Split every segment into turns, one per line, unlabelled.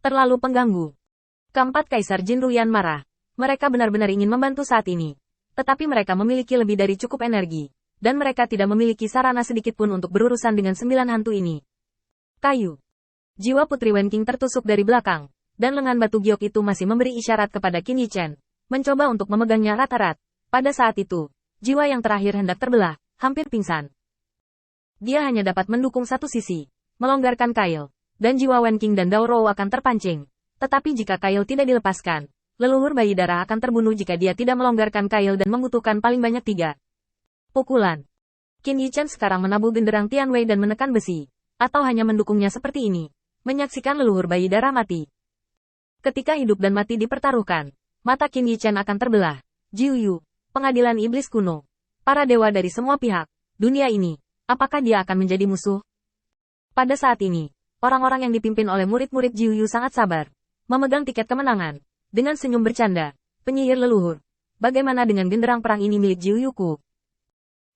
Terlalu pengganggu. Keempat Kaisar Jin Ruyan marah. Mereka benar-benar ingin membantu saat ini. Tetapi mereka memiliki lebih dari cukup energi. Dan mereka tidak memiliki sarana sedikit pun untuk berurusan dengan 9 hantu ini. Kayu. Jiwa Putri Wenqing tertusuk dari belakang. Dan lengan batu giok itu masih memberi isyarat kepada Qin Yichen. Mencoba untuk memegangnya erat-erat. Pada saat itu, jiwa yang terakhir hendak terbelah, hampir pingsan. Dia hanya dapat mendukung satu sisi. Melonggarkan kail. Dan jiwa Wenqing dan Dao Rou akan terpancing. Tetapi jika kail tidak dilepaskan, leluhur bayi darah akan terbunuh jika dia tidak melonggarkan kail dan membutuhkan paling banyak 3 pukulan. Qin Yichen sekarang menabuh genderang Tianwei dan menekan besi. Atau hanya mendukungnya seperti ini. Menyaksikan leluhur bayi darah mati. Ketika hidup dan mati dipertaruhkan, mata Qin Yichen akan terbelah. Jiu Yu, pengadilan iblis kuno. Para dewa dari semua pihak, dunia ini, apakah dia akan menjadi musuh? Pada saat ini, orang-orang yang dipimpin oleh murid-murid Jiu Yu sangat sabar. Memegang tiket kemenangan. Dengan senyum bercanda, penyihir leluhur. Bagaimana dengan genderang perang ini milik Jiu Yuku?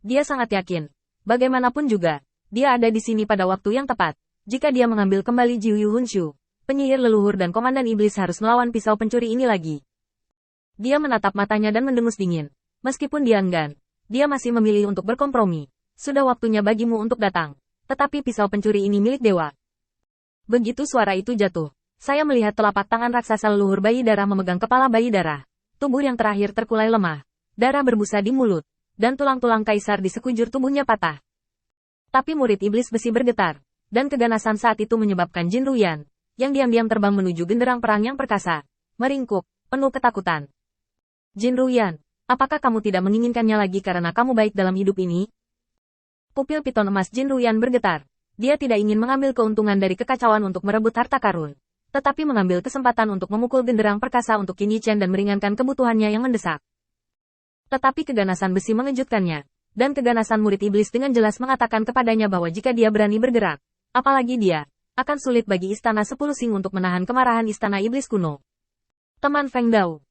Dia sangat yakin. Bagaimanapun juga, dia ada di sini pada waktu yang tepat. Jika dia mengambil kembali Jiu Yu Hunshu, penyihir leluhur dan komandan iblis harus melawan pisau pencuri ini lagi. Dia menatap matanya dan mendengus dingin. Meskipun dia enggan, dia masih memilih untuk berkompromi. Sudah waktunya bagimu untuk datang. Tetapi pisau pencuri ini milik dewa. Begitu suara itu jatuh, saya melihat telapak tangan raksasa leluhur bayi darah memegang kepala bayi darah. Tubuh yang terakhir terkulai lemah. Darah berbusa di mulut. Dan tulang-tulang kaisar di sekujur tubuhnya patah. Tapi murid iblis besi bergetar. Dan keganasan saat itu menyebabkan Jin Ruyan, yang diam-diam terbang menuju genderang perang yang perkasa, meringkuk, penuh ketakutan. Jin Ruyan, apakah kamu tidak menginginkannya lagi karena kamu baik dalam hidup ini? Pupil piton emas Jin Ruyan bergetar. Dia tidak ingin mengambil keuntungan dari kekacauan untuk merebut harta karun. Tetapi mengambil kesempatan untuk memukul genderang perkasa untuk Qin Yichen dan meringankan kebutuhannya yang mendesak. Tetapi keganasan besi mengejutkannya, dan keganasan murid iblis dengan jelas mengatakan kepadanya bahwa jika dia berani bergerak, apalagi dia, akan sulit bagi Istana 10 Sing untuk menahan kemarahan Istana Iblis kuno. Teman Feng Dao.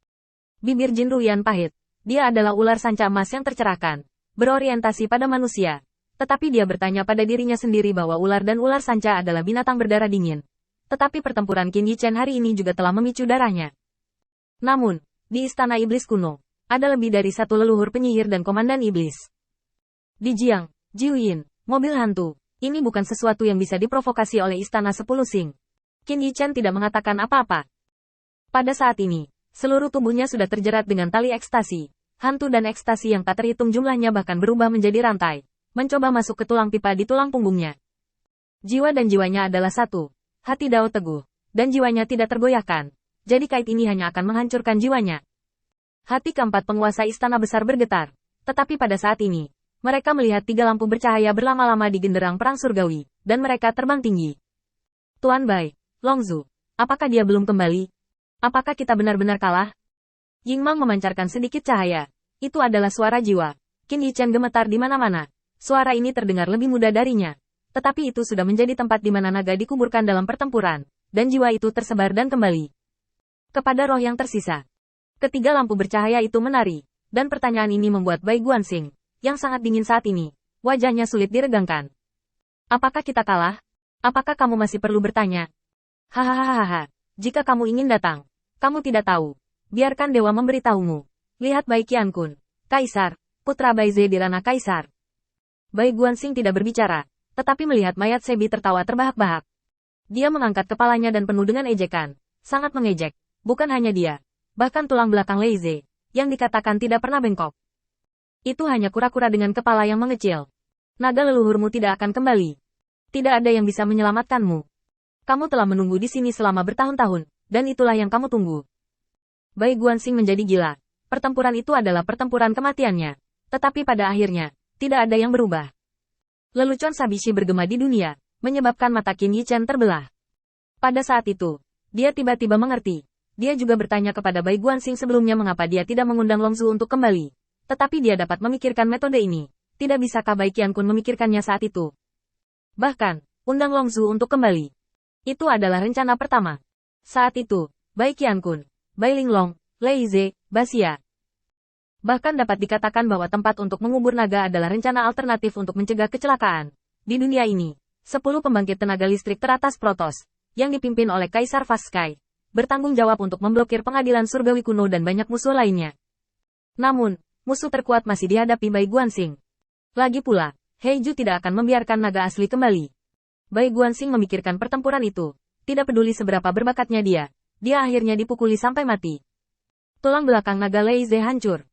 Bibir Jin Ruyan pahit. Dia adalah ular sanca emas yang tercerahkan, berorientasi pada manusia. Tetapi dia bertanya pada dirinya sendiri bahwa ular dan ular sanca adalah binatang berdarah dingin. Tetapi pertempuran Qin Yichen hari ini juga telah memicu darahnya. Namun, di Istana Iblis kuno, ada lebih dari satu leluhur penyihir dan komandan iblis. Di Jiang, Jiu Yin, mobil hantu, ini bukan sesuatu yang bisa diprovokasi oleh Istana 10 Sing. Qin Yichen tidak mengatakan apa-apa. Pada saat ini, seluruh tubuhnya sudah terjerat dengan tali ekstasi. Hantu dan ekstasi yang tak terhitung jumlahnya bahkan berubah menjadi rantai. Mencoba masuk ke tulang pipa di tulang punggungnya. Jiwa dan jiwanya adalah satu. Hati Dao teguh, dan jiwanya tidak tergoyahkan. Jadi kait ini hanya akan menghancurkan jiwanya. Hati keempat penguasa istana besar bergetar. Tetapi pada saat ini, mereka melihat 3 lampu bercahaya berlama-lama di genderang perang surgawi, dan mereka terbang tinggi. Tuan Bai, Longzu, apakah dia belum kembali? Apakah kita benar-benar kalah? Yingmang memancarkan sedikit cahaya. Itu adalah suara jiwa. Qin Yichen gemetar di mana-mana. Suara ini terdengar lebih muda darinya. Tetapi itu sudah menjadi tempat di mana naga dikuburkan dalam pertempuran, dan jiwa itu tersebar dan kembali kepada roh yang tersisa. Ketiga lampu bercahaya itu menari, dan pertanyaan ini membuat Bai Guanxing, yang sangat dingin saat ini, wajahnya sulit diregangkan. Apakah kita kalah? Apakah kamu masih perlu bertanya? Hahaha, jika kamu ingin datang, kamu tidak tahu. Biarkan dewa memberitahumu. Lihat Bai Qiankun, Kaisar, putra Bai Ze di ranah Kaisar. Bai Guanxing tidak berbicara, tetapi melihat mayat Sebi tertawa terbahak-bahak. Dia mengangkat kepalanya dan penuh dengan ejekan, sangat mengejek. Bukan hanya dia, bahkan tulang belakang Lei Ze, yang dikatakan tidak pernah bengkok. Itu hanya kura-kura dengan kepala yang mengecil. Naga leluhurmu tidak akan kembali. Tidak ada yang bisa menyelamatkanmu. Kamu telah menunggu di sini selama bertahun-tahun, dan itulah yang kamu tunggu. Bai Guanxing menjadi gila. Pertempuran itu adalah pertempuran kematiannya. Tetapi pada akhirnya, tidak ada yang berubah. Lelucon Sabishi bergema di dunia, menyebabkan mata Qin Yichen terbelah. Pada saat itu, dia tiba-tiba mengerti. Dia juga bertanya kepada Bai Guanxing sebelumnya mengapa dia tidak mengundang Longzu untuk kembali. Tetapi dia dapat memikirkan metode ini. Tidak bisakah Bai Qiankun memikirkannya saat itu? Bahkan, undang Longzu untuk kembali. Itu adalah rencana pertama. Saat itu, Bai Qiankun, Bai Linglong, Lei Ze, Baxia. Bahkan dapat dikatakan bahwa tempat untuk mengubur naga adalah rencana alternatif untuk mencegah kecelakaan. Di dunia ini, 10 pembangkit tenaga listrik teratas Protos, yang dipimpin oleh Kaisar Fast Sky, bertanggung jawab untuk memblokir pengadilan surgawi kuno dan banyak musuh lainnya. Namun, musuh terkuat masih dihadapi Bai Guanxing. Lagi pula, Heiju tidak akan membiarkan naga asli kembali. Bai Guanxing memikirkan pertempuran itu. Tidak peduli seberapa berbakatnya dia akhirnya dipukuli sampai mati. Tulang belakang naga Leize hancur.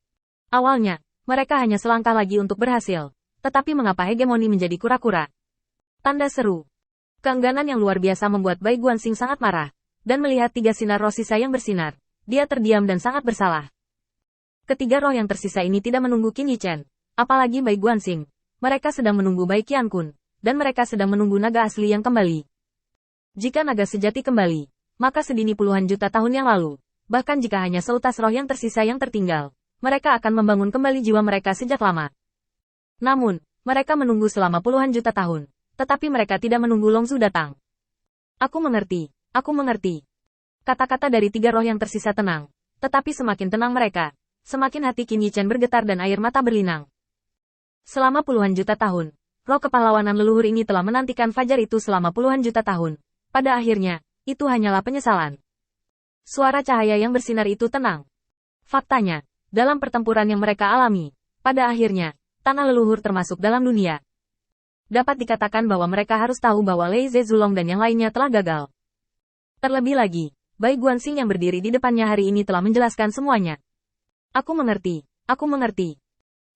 Awalnya, mereka hanya selangkah lagi untuk berhasil. Tetapi mengapa hegemoni menjadi kura-kura? Tanda seru. Keengganan yang luar biasa membuat Bai Guanxing sangat marah. Dan melihat 3 sinar roh sisa yang bersinar, dia terdiam dan sangat bersalah. Ketiga roh yang tersisa ini tidak menunggu Qin Yichen, apalagi Bai Guanxing. Mereka sedang menunggu Bai Qiankun, dan mereka sedang menunggu naga asli yang kembali. Jika naga sejati kembali, maka sedini puluhan juta tahun yang lalu, bahkan jika hanya seutas roh yang tersisa yang tertinggal, mereka akan membangun kembali jiwa mereka sejak lama. Namun, mereka menunggu selama puluhan juta tahun, tetapi mereka tidak menunggu Longzu datang. Aku mengerti, aku mengerti. Kata-kata dari 3 roh yang tersisa tenang, tetapi semakin tenang mereka, semakin hati Qin Yichen bergetar dan air mata berlinang. Selama puluhan juta tahun, roh kepahlawanan leluhur ini telah menantikan fajar itu selama puluhan juta tahun. Pada akhirnya, itu hanyalah penyesalan. Suara cahaya yang bersinar itu tenang. Faktanya, dalam pertempuran yang mereka alami, pada akhirnya, tanah leluhur termasuk dalam dunia. Dapat dikatakan bahwa mereka harus tahu bahwa Leize Zulong dan yang lainnya telah gagal. Terlebih lagi, Bai Guanxing yang berdiri di depannya hari ini telah menjelaskan semuanya. Aku mengerti, aku mengerti.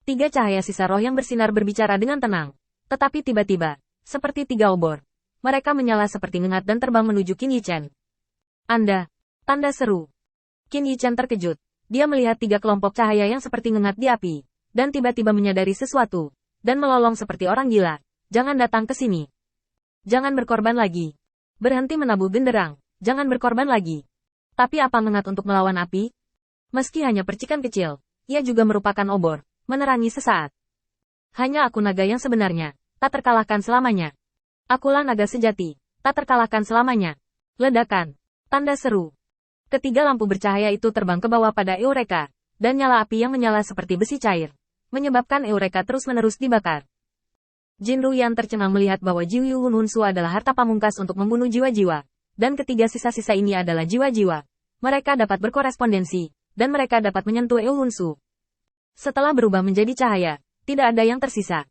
3 cahaya sisa roh yang bersinar berbicara dengan tenang. Tetapi tiba-tiba, seperti 3 obor, mereka menyala seperti ngengat dan terbang menuju Qin Yichen. Anda, tanda seru. Qin Yichen terkejut. Dia melihat 3 kelompok cahaya yang seperti ngengat di api, dan tiba-tiba menyadari sesuatu, dan melolong seperti orang gila. Jangan datang ke sini. Jangan berkorban lagi. Berhenti menabuh genderang. Jangan berkorban lagi. Tapi apa ngengat untuk melawan api? Meski hanya percikan kecil, ia juga merupakan obor, menerangi sesaat. Hanya aku naga yang sebenarnya, tak terkalahkan selamanya. Akulah naga sejati, tak terkalahkan selamanya. Ledakan. Tanda seru. Ketiga lampu bercahaya itu terbang ke bawah pada Eureka, dan nyala api yang menyala seperti besi cair, menyebabkan Eureka terus-menerus dibakar. Jin Ruyan tercengang melihat bahwa Jiu Yu Hun Hunsu adalah harta pamungkas untuk membunuh jiwa-jiwa, dan ketiga sisa-sisa ini adalah jiwa-jiwa. Mereka dapat berkorespondensi, dan mereka dapat menyentuh Eu Hunsu. Setelah berubah menjadi cahaya, tidak ada yang tersisa.